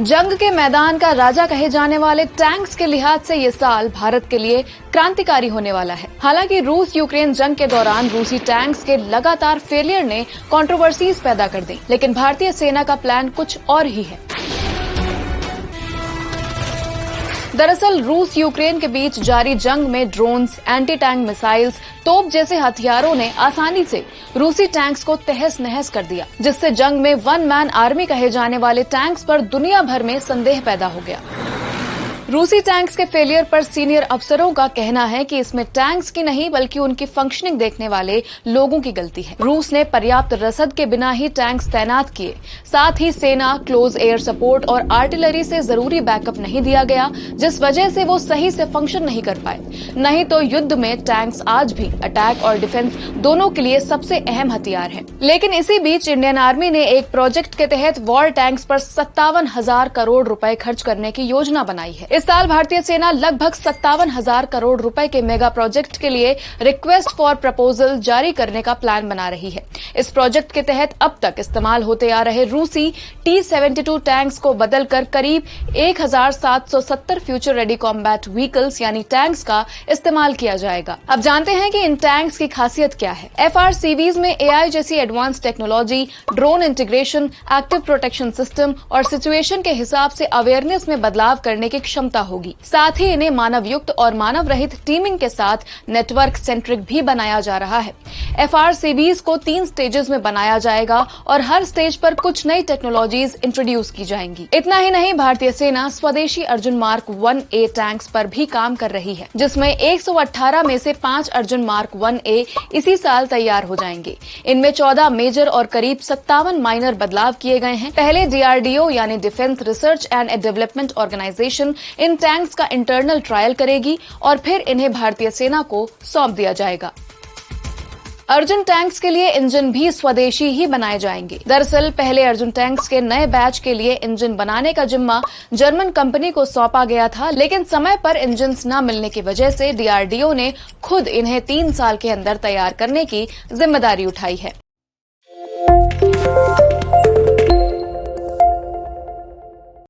जंग के मैदान का राजा कहे जाने वाले टैंक्स के लिहाज से ये साल भारत के लिए क्रांतिकारी होने वाला है। हालांकि रूस यूक्रेन जंग के दौरान रूसी टैंक्स के लगातार फेलियर ने कंट्रोवर्सीज पैदा कर दी, लेकिन भारतीय सेना का प्लान कुछ और ही है। दरअसल रूस यूक्रेन के बीच जारी जंग में ड्रोन्स, एंटी टैंक मिसाइल्स, तोप जैसे हथियारों ने आसानी से रूसी टैंक्स को तहस नहस कर दिया, जिससे जंग में वन मैन आर्मी कहे जाने वाले टैंक्स पर दुनिया भर में संदेह पैदा हो गया। रूसी टैंक्स के फेलियर पर सीनियर अफसरों का कहना है कि इसमें टैंक्स की नहीं बल्कि उनकी फंक्शनिंग देखने वाले लोगों की गलती है। रूस ने पर्याप्त रसद के बिना ही टैंक्स तैनात किए, साथ ही सेना, क्लोज एयर सपोर्ट और आर्टिलरी से जरूरी बैकअप नहीं दिया गया, जिस वजह से वो सही से फंक्शन नहीं कर पाए। नहीं तो युद्ध में टैंक्स आज भी अटैक और डिफेंस दोनों के लिए सबसे अहम हथियार है। लेकिन इसी बीच इंडियन आर्मी ने एक प्रोजेक्ट के तहत वॉर टैंक्स पर 57,000 करोड़ रुपए खर्च करने की योजना बनाई है। इस साल भारतीय सेना लगभग 57,000 करोड़ रुपए के मेगा प्रोजेक्ट के लिए रिक्वेस्ट फॉर प्रपोजल जारी करने का प्लान बना रही है। इस प्रोजेक्ट के तहत अब तक इस्तेमाल होते आ रहे रूसी T-72 टैंक्स को बदलकर करीब 1,770 फ्यूचर रेडी कॉम्बैट व्हीकल्स यानी टैंक्स का इस्तेमाल किया जाएगा। अब जानते हैं कि इन टैंक्स की खासियत क्या है। FRCVs में AI जैसी advance technology, drone integration, active protection system और सिचुएशन के हिसाब से अवेयरनेस में बदलाव करने की क्षमता होगी। साथ ही इन्हें मानव युक्त और मानव रहित टीमिंग के साथ नेटवर्क सेंट्रिक भी बनाया जा रहा है। FRCVs को 3 स्टेजेस में बनाया जाएगा और हर स्टेज पर कुछ नई टेक्नोलॉजीज इंट्रोड्यूस की जाएंगी। इतना ही नहीं, भारतीय सेना स्वदेशी अर्जुन मार्क 1A टैंक्स पर भी काम कर रही है, जिसमें 118 में से 5 अर्जुन मार्क 1A इसी साल तैयार हो जाएंगे। इनमें 14 मेजर और करीब 57 माइनर बदलाव किए गए हैं। पहले DRDO यानी defence research and development organisation इन टैंक्स का इंटरनल ट्रायल करेगी और फिर इन्हें भारतीय सेना को सौंप दिया जाएगा। अर्जुन टैंक्स के लिए इंजन भी स्वदेशी ही बनाए जाएंगे। दरअसल पहले अर्जुन टैंक्स के नए बैच के लिए इंजन बनाने का जिम्मा जर्मन कंपनी को सौंपा गया था, लेकिन समय पर इंजन न मिलने की वजह से DRDO ने खुद इन्हें 3 साल के अंदर तैयार करने की जिम्मेदारी उठाई है।